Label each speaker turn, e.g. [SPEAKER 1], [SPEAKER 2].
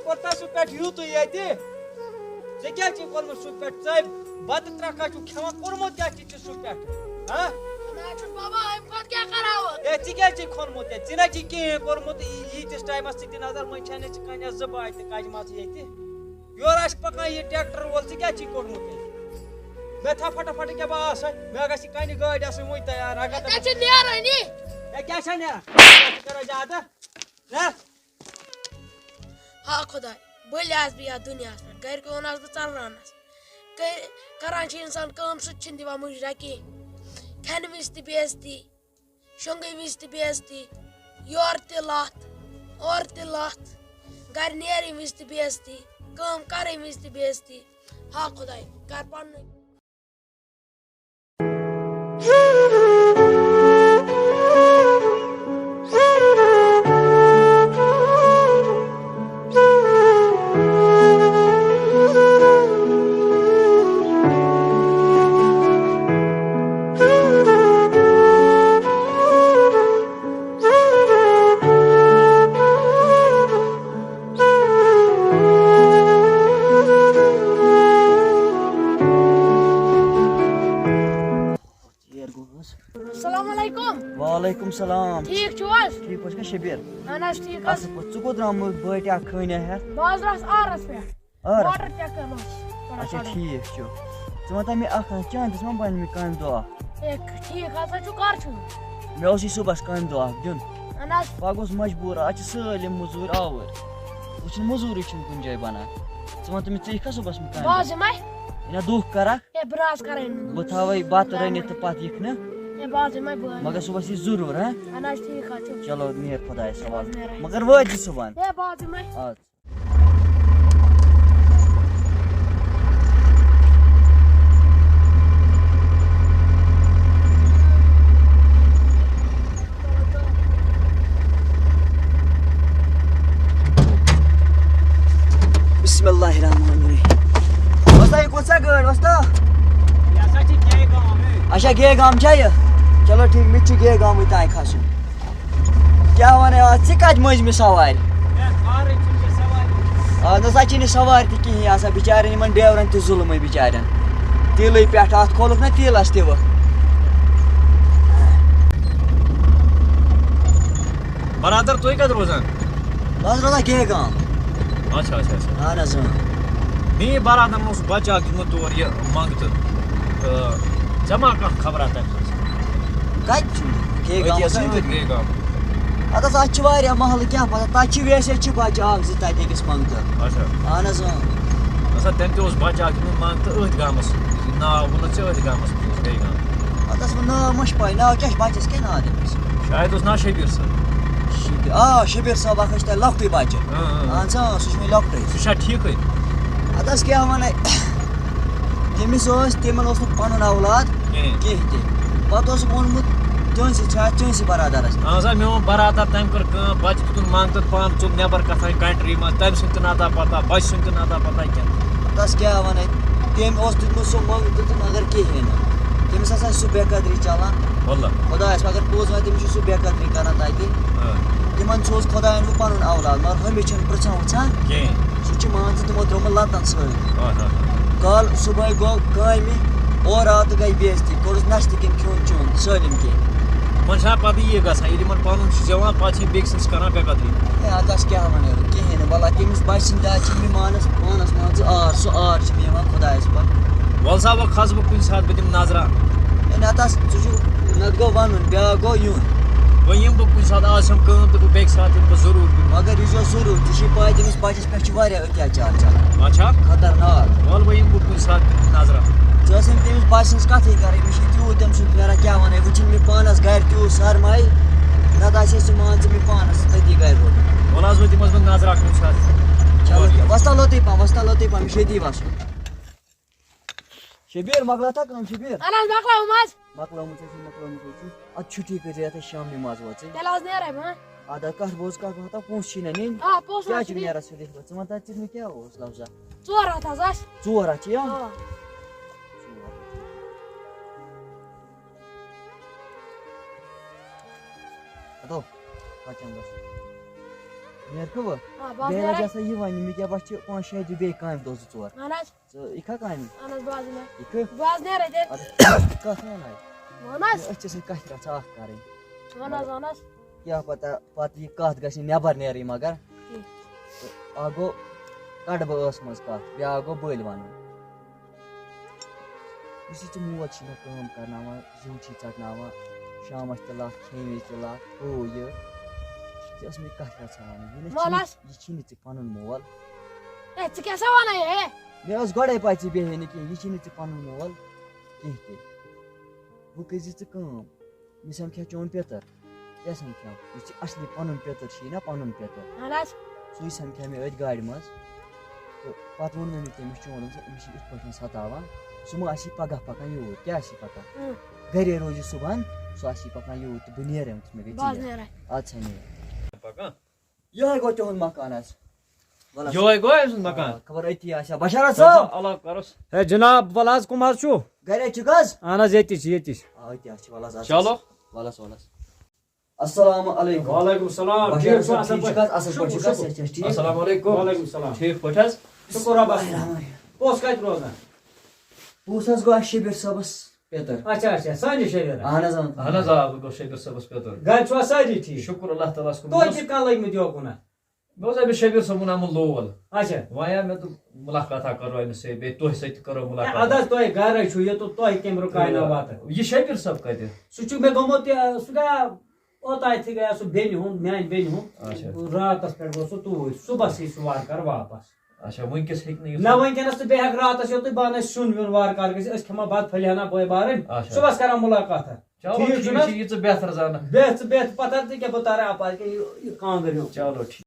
[SPEAKER 1] کوتا سو پیٹ یوتو ییتی ژے کیٛاہ چھُے کوٚرمُت سُہ پیٹ ژے بتہٕ ترٛکھا چھُکھ کھٮ۪وان کوٚرمُت کیٛاہ چھُے ژےٚ سُہ پیٹ ہاں
[SPEAKER 2] بابا اَمہِ کھۄتہٕ کیٛاہ کراوٕ
[SPEAKER 1] ہے ژٕ کیٛازِ چھُے کھوٚنمُت ییٚتہِ ژٕ نہ چھُے کِہیٖنۍ کوٚرمُت ییٖتِس ٹایمَس ژٕ تہِ نظر منٛز چھَنہٕ ژٕ کَنٮ۪س زٕ باٹہِ کَجمَژٕ ییٚتہِ یورٕ آسہِ پَکان یہِ ٹرٛیکٹَر وول ژٕ کیٛازِ چھُے کوٚڑمُت ییٚتہِ مےٚ تھاو فٹافٹ کیٛاہ بہٕ آسہٕ مےٚ گژھِ یہِ کَنہِ گٲڑۍ آسٕنۍ وٕنۍ تیار اگر
[SPEAKER 2] ژےٚ چھِ نیرٲنی
[SPEAKER 1] ہے کیٛاہ چھا نیران ژٕ کران زیادٕ نہ
[SPEAKER 2] ہا خۄداے بٔلۍ آسہٕ بہٕ یَتھ دُنیاہَس پٮ۪ٹھ گَرِکیو ووٚنہَس بہٕ ژَلراونَس کران چھِ اِنسان کٲم سُہ تہِ چھِنہٕ دِوان مُجرا کِہیٖنۍ کھٮ۪نہٕ وِزِ تہِ بے عزتی شۄنٛگنہٕ وِزِ تہِ بے عزتی یورٕ تہِ لَتھ اورٕ تہِ لَتھ گَرِ نیرٕنۍ وِزِ تہِ بے عزتی کٲم کَرٕنۍ وِزِ تہِ بے عزتی ہا خۄداے کَر پَنٛنُے السلام علیکم
[SPEAKER 3] وعلیکم السلام
[SPEAKER 2] ٹھیٖک چھِو حظ
[SPEAKER 3] ٹھیٖک پٲٹھۍ چھُکھا شبیٖر
[SPEAKER 2] اہن حظ ٹھیٖک حظ
[SPEAKER 3] اصٕل پٲٹھۍ ژٕ کوٚت درٛامُت بٲٹۍ اکھ خٲنیا ہٮ۪تھ
[SPEAKER 2] بہٕ حظ درٛاس آرَس پٮ۪ٹھ
[SPEAKER 3] آرَس
[SPEAKER 2] واٹر چکر اوس
[SPEAKER 3] اچھا ٹھیٖک چھُ ژٕ وَن تہٕ مےٚ اکھ کَتھ چانٛدِس ما بَنہِ مےٚ کامہِ دۄہ اکھ
[SPEAKER 2] ٹھیٖک ہسا چھُ کر چھُ
[SPEAKER 3] مےٚ اوسُے صُبحس کامہِ دۄہ اکھ دیُن
[SPEAKER 2] اہن حظ
[SPEAKER 3] بہٕ گوٚژھ مجبوٗر آز چھِ سٲلِم مٔزوٗرۍ آوٕرۍ وۄنۍ چھِنہٕ مٔزوٗرٕے چھِنہٕ کُنہِ جایہِ بَنان ژٕ وَن تہٕ مےٚ ژٕ یِکھا صُبحس مےٚ
[SPEAKER 2] بہٕ
[SPEAKER 3] کامہِ
[SPEAKER 2] حظ یِمے
[SPEAKER 3] یا دۄہ کَرکھ
[SPEAKER 2] ہے بہٕ نہ حظ کَرے نہٕ
[SPEAKER 3] بہٕ تھاوَے بَتہٕ رٔنِتھ تہٕ پَتہٕ یِکھ نہٕ
[SPEAKER 2] ہے بہٕ حظ یِمے بہٕ
[SPEAKER 3] مگر صُبحس یی ضروٗر ہاں
[SPEAKER 2] اہن حظ ٹھیٖک حظ چھُ
[SPEAKER 3] چلو نیر خۄدایَس حوال مگر وٲتۍ زِ صُبحن
[SPEAKER 2] ہے بہٕ حظ یِمے
[SPEAKER 3] اَدٕ بسم اللہ الرحمن الرحیم وستا یہ کۄس گٲڑۍ وستا
[SPEAKER 1] یہِ ہسا چھِ گے گام
[SPEAKER 3] اچھا گے گام چھا یہِ چلو ٹھیٖک مےٚ تہِ چھُ گے گامٕے تانۍ کھسُن کیٛاہ وَنَے آز ژٕ کَتہِ مٔنٛزمہِ سوارِ
[SPEAKER 1] ہے کارٕے چھُنہٕ ژےٚ سوارِ
[SPEAKER 3] اَہن حظ اَتہِ چھِنہٕ یہِ سوارِ تہِ کِہیٖنۍ آسان بِچارٮ۪ن یِمن ڈریورَن تہِ ظُلمٕے بِچارٮ۪ن تیٖلٕے پٮ۪ٹھٕ اَتھ کھولُکھ نا تیٖلَس تہِ وۄنۍ
[SPEAKER 1] برادر تُہۍ کَتہِ روزان
[SPEAKER 3] بہٕ حظ روزان گے گام
[SPEAKER 1] اچھا اچھا اچھا
[SPEAKER 3] اہن حظ
[SPEAKER 1] میٛٲنۍ برادرن اوس بچہٕ اکھ دیُتمُت تور یہِ منٛگتہٕ تہٕ ژےٚ ما کانٛہہ خبرا تَمہِ منٛز
[SPEAKER 3] کَتہِ چھُ گے گامَس
[SPEAKER 1] گے گام
[SPEAKER 3] اَدٕ حظ اَتھ چھِ واریاہ محلہٕ کیٛاہ پَتہ تَتہِ چھِ ویسے چھِ بَچہٕ اکھ زٕ تَتہِ أکِس منٛگتہٕ
[SPEAKER 1] اچھا
[SPEAKER 3] اہن حظ
[SPEAKER 1] اچھا تٔمۍ تہِ اوس بچہٕ اکھ دیُتمُت منٛگتہٕ أتھۍ گامَس ناو ووٚنُتھ ژےٚ أتھۍ گامَس منٛز اوس بیٚیہِ گام
[SPEAKER 3] اَدٕ حظ وۄنۍ ناو ما چھِ پَے ناو کیٛاہ چھُ بَچَس کیٛاہ ناو تٔمِس
[SPEAKER 1] شاید اوس ناو شبیٖر صٲب
[SPEAKER 3] آ شبیٖر صٲب اکھ حظ چھُ تَتہِ لۄکٹُے بَچہٕ اہن سا سُہ چھُ وۄنۍ لۄکٹُے
[SPEAKER 1] سُہ چھا ٹھیٖکٕے
[SPEAKER 3] اَدٕ حظ کیٛاہ وَنَے تٔمِس اوس تِمن اوس نہٕ پَنُن اولاد
[SPEAKER 1] کِہیٖنۍ
[SPEAKER 3] کیٚنٛہہ تہِ پَتہٕ اوسُکھ اوٚنمُت چٲنٛسہِ چھا چٲنٛسہِ برادرَس
[SPEAKER 1] اہن سا میون برادر تٔمۍ کٔر کٲم بچہٕ دیُتُن منٛگتہٕ پانہٕ ژوٚل نٮ۪بر کتھاہ کنٹری منٛز تٔمۍ سُنٛد تہِ نہ پتہ بچہٕ سُنٛد تہِ نہ پتہ کینٛہہ
[SPEAKER 3] اَدٕ حظ کیٛاہ وَنَے تٔمۍ اوس دیُتمُت سُہ منٛگتہٕ تہٕ مگر کِہیٖنۍ نہٕ تٔمِس ہسا چھِ سُہ بے قدری چلان
[SPEAKER 1] واللہ
[SPEAKER 3] خۄدایَس مگر پوٚز وَنہِ تٔمِس چھُ سُہ بے قدری کران تَتہِ تِمن سوز خۄداین وۄنۍ پَنُن اولاد مگر ہُمِس چھِنہٕ پرٛژھان وٕژھان
[SPEAKER 1] کِہیٖنۍ
[SPEAKER 3] سُہ چھُ مان ژٕ تِمو ترٛوومُت لَتَن سۭتۍ
[SPEAKER 1] کالہٕ
[SPEAKER 3] کالہٕ صُبحٲے گوٚو کامہِ اورٕ آو تہٕ گٔے بے عزتی کوٚرُس نَشتہٕ کِنۍ کھیوٚن چیوٚن سٲلِم کینٛہہ
[SPEAKER 1] یِمن چھا پتہٕ یی گژھان ییٚلہِ یِمن پَنُن چھُ زٮ۪وان پتہٕ چھِ یِم بیٚکہِ سٕنٛز کران بے قدری
[SPEAKER 3] ہے اَدٕ حظ کیٛاہ وَنو کِہیٖنۍ نہٕ وَلہ تٔمِس بَچہِ سٕنٛدِ دادِ چھِ مےٚ پانَس مان ژٕ آر سُہ آر چھِ مےٚ یِوان خۄدایَس پَتہٕ
[SPEAKER 1] وَلہٕ سا وۄنۍ کھسہٕ بہٕ کُنہِ ساتہٕ بہٕ دِمہٕ نظرا
[SPEAKER 3] ہے نَتہٕ حظ ژٕ چھُکھ نَتہٕ گوٚو وَنُن بیٛاکھ گوٚو یُن
[SPEAKER 1] وۄنۍ یِمہٕ بہٕ کُنہِ ساتہٕ آسٮ۪م کٲم تہٕ بہٕ بیٚکہِ ساتہٕ یِمہٕ بہٕ ضروٗر
[SPEAKER 3] مگر ییٖزیو ضروٗر ژےٚ چھُے پَے تٔمِس بَچَس پٮ۪ٹھ چھِ واریاہ اتیاچار چلان
[SPEAKER 1] اچھا
[SPEAKER 3] خطرناک
[SPEAKER 1] وَلہٕ وۄنۍ یِمہٕ بہٕ کُنہِ ساتہٕ دِمہٕ نظرا
[SPEAKER 3] ژٕ ٲسٕے نہٕ تٔمِس بَچہِ سٕنٛز کَتھٕے کَرٕنۍ مےٚ چھِ تیوٗت تٔمۍ سُنٛد نیران کیٛاہ وَنَے وۄنۍ چھِنہٕ مےٚ پانَس گَرِ تیوٗت سرمایہِ نَتہٕ آسہِ ہے سُہ مان ژٕ مےٚ پانَس تٔتی گَرِ روزُن
[SPEAKER 1] وَلہٕ حظ وۄنۍ دِمَس بہٕ نظرا کُنہِ ساتہٕ
[SPEAKER 3] چلو وۄستا لوٚتُے پَہم مےٚ چھُ ییٚتی وَسُن شبیٖر مۄکلٲتھا کٲم شبیٖر
[SPEAKER 2] اہن حظ مۄکلاوُم حظ
[SPEAKER 3] مۄکلٲومٕژ ژےٚ اَدٕ چھُٹی کٔرۍ زِ یَتھ أسۍ شامنہِ منٛز وٲژ
[SPEAKER 2] تیٚلہِ حظ نیرے بہٕ
[SPEAKER 3] اَدٕ حظ کَتھ بوز کَتھ واتان پونٛسہٕ چھی نہ نِنۍ
[SPEAKER 2] آ پونٛسہٕ
[SPEAKER 3] کیٛاہ
[SPEAKER 2] حظ
[SPEAKER 3] چھُ
[SPEAKER 2] چھِ
[SPEAKER 3] نیران سیوٚدُے ژٕ وَن تَتہِ ژٕ مےٚ کیٛاہ اوس لفظا
[SPEAKER 2] 400 حظ آسہِ
[SPEAKER 3] 4 ہَتھ چھِ یا
[SPEAKER 2] آ
[SPEAKER 3] اَدو کَتٮ۪ن گژھُن نیرکھٕ وٕ
[SPEAKER 2] باز
[SPEAKER 3] بیٚیہِ
[SPEAKER 2] نیرے
[SPEAKER 3] لَگہِ ہسا یہِ وَنہِ مےٚ کیٛاہ باسہِ چھِ 5-6 دۄہ بیٚیہِ کامہِ دۄہ 2-4
[SPEAKER 2] اہن حظ
[SPEAKER 3] ژٕ یِکھا کامہِ
[SPEAKER 2] اہن حظ باز نیرے
[SPEAKER 3] یِکھٕ
[SPEAKER 2] باز نیرے تیٚلہِ
[SPEAKER 3] اَدٕ کَتھ وَناے
[SPEAKER 2] وَن حظ
[SPEAKER 3] أسۍ چھِ سۭتۍ کَتھِ رَژھا اکھ کَرٕنۍ
[SPEAKER 2] وَن حظ وَن حظ
[SPEAKER 3] کیٛاہ پتہ پَتہٕ یہِ کَتھ گژھِ نہٕ نٮ۪بر نیرٕنۍ مگر تہٕ اکھ گوٚو کَڑٕ بہٕ ٲس منٛز کَتھ بیٛاکھ گوٚو بٔلۍ وَنُن یُس یہِ ژٕ مول چھی مےٚ کٲم کرناوان زِیُن چھی ژٹناوان شامَس تہِ لَتھ کھیٚنہِ وِزِ تہِ لَتھ ہُہ یہِ ژےٚ ٲس مےٚ کَتھ رَژھا وَنٕنۍ یہِ چھی نہٕ ژےٚ پَنُن مول
[SPEAKER 2] اے ژٕ کیٛاہ سا وَنان ہے
[SPEAKER 3] مےٚ ٲس گۄڈَے پَے ژٕ بیٚہے نہٕ کِہیٖنۍ یہِ چھی نہٕ ژےٚ پَنُن مول کیٚنٛہہ تہِ وۄنۍ کٔرۍزِ ژٕ کٲم مےٚ سَمکھیا چون پیٚتٕر کیٛاہ سَمکھیا یُس ژےٚ اَصلی پَنُن پیٚتٕر چھی نا پَنُن پیٚتٕر
[SPEAKER 2] اہن حظ
[SPEAKER 3] سُے سَمکھیا مےٚ أتھۍ گاڑِ منٛز تہٕ پَتہٕ ووٚن مےٚ تٔمِس چون أمِس چھِ یِتھ پٲٹھۍ سَتاوان سُہ ما آسی پَگاہ پَکان یوٗرۍ کیٛاہ آسی پَکان گَرے روزِ صُبحن سُہ آسی پَکان یوٗرۍ تہٕ بہٕ نیرٕ أمِس مےٚ گٔے
[SPEAKER 2] باز
[SPEAKER 3] ژیر
[SPEAKER 2] نیرے
[SPEAKER 3] اَدٕ سا نیرٕ یِہوٚے گوٚو تِہُنٛد مکان حظ
[SPEAKER 1] یہوے گوٚو أمۍ سُنٛد مکان
[SPEAKER 3] خبر أتی آسیا بشارت صٲب
[SPEAKER 1] اللہ کروس
[SPEAKER 4] ہے جناب وَلہٕ حظ کٕم حظ چھُو
[SPEAKER 3] گرے چھُکھ حظ
[SPEAKER 4] اہن حظ ییٚتہِ چھِ ییٚتہِ چھِ
[SPEAKER 3] آ أتی حظ چھِ وَلہٕ حظ
[SPEAKER 1] چلو
[SPEAKER 3] وَلہٕ وَلہٕ السلام علیکم
[SPEAKER 4] وعلیکم السلام
[SPEAKER 3] بشارت صٲب ٹھیٖک چھُکھ حظ اَصٕل پٲٹھۍ چھُکھ حظ صحت چھِ ٹھیٖک
[SPEAKER 1] السلام علیکم
[SPEAKER 4] وعلیکم السلام
[SPEAKER 1] ٹھیٖک پٲٹھۍ حظ
[SPEAKER 4] شُکُر رۄبَس کُن پوٚس کَتہِ روزان
[SPEAKER 3] پوٚس حظ گوٚو اَسہِ شبیٖر صٲبَس پیٚتٕر
[SPEAKER 4] اچھا اچھا سٲنِس شریٖرَس
[SPEAKER 3] اہن حظ
[SPEAKER 1] اہن حظ آ بہٕ گوٚو شبیٖر صٲبَس پیٚتٕر
[SPEAKER 4] گرِ چھُوا سٲری ٹھیٖک
[SPEAKER 1] شُکُر اللہ تعالیٰ ہَس کُن
[SPEAKER 4] تُہۍ کِتھ کٔنۍ لٔگۍ مٕتۍ یوکُن
[SPEAKER 1] بہٕ اوسُس أمِس شبیٖر صٲبُن آمُت لول
[SPEAKER 4] اچھا
[SPEAKER 1] وۄنۍ آو مےٚ دوٚپ مُلاقاتہ کَرو أمِس سۭتۍ بیٚیہِ تۄہہِ سۭتۍ تہِ کَرو
[SPEAKER 4] اَدٕ
[SPEAKER 1] مُلاقات
[SPEAKER 4] حظ تۄہہِ گرے چھُو یوٚتُن تۄہہِ کٔمۍ رُکاینو واتہٕ
[SPEAKER 1] یہِ شبیٖر صٲب کَتہِ
[SPEAKER 4] سُہ چھُ مےٚ گوٚمُت سُہ گٔیا اوتانۍ گٔیا سُہ بیٚنہِ ہُنٛد میانہِ بیٚنہِ ہُنٛد راتَس پٮ۪ٹھ گوٚو سُہ توٗرۍ صُبحس یی سُہ وارٕ کارٕ واپَس
[SPEAKER 1] اچھا وٕنکیٚس ہیٚکہِ نہٕ
[SPEAKER 4] نہ وٕنکیٚنس تہٕ بیٚیہِ ہٮ۪کہٕ راتَس یوٚتُے بہٕ اَنہٕ سیُن ویُن وارٕ کارٕ گٔژھِتھ أسۍ کھٮ۪مو بَتہٕ پھٔلۍ ہنا بٲے بارٕنۍ
[SPEAKER 1] اچھا
[SPEAKER 4] صُبحس کرو مُلاقات
[SPEAKER 1] چلو
[SPEAKER 4] ٹھیٖک
[SPEAKER 1] ٹھیٖک
[SPEAKER 4] چھُنہٕ
[SPEAKER 1] چھُ یہِ ژٕ بہتر زانکھ
[SPEAKER 4] بیٚہہ ژٕ بیٚہہ پَتہٕ تہِ کیٛاہ بہٕ تارے اَپارِ کہِ یہِ کانٛگٕر ہیوٗ
[SPEAKER 1] چلو ٹھیٖک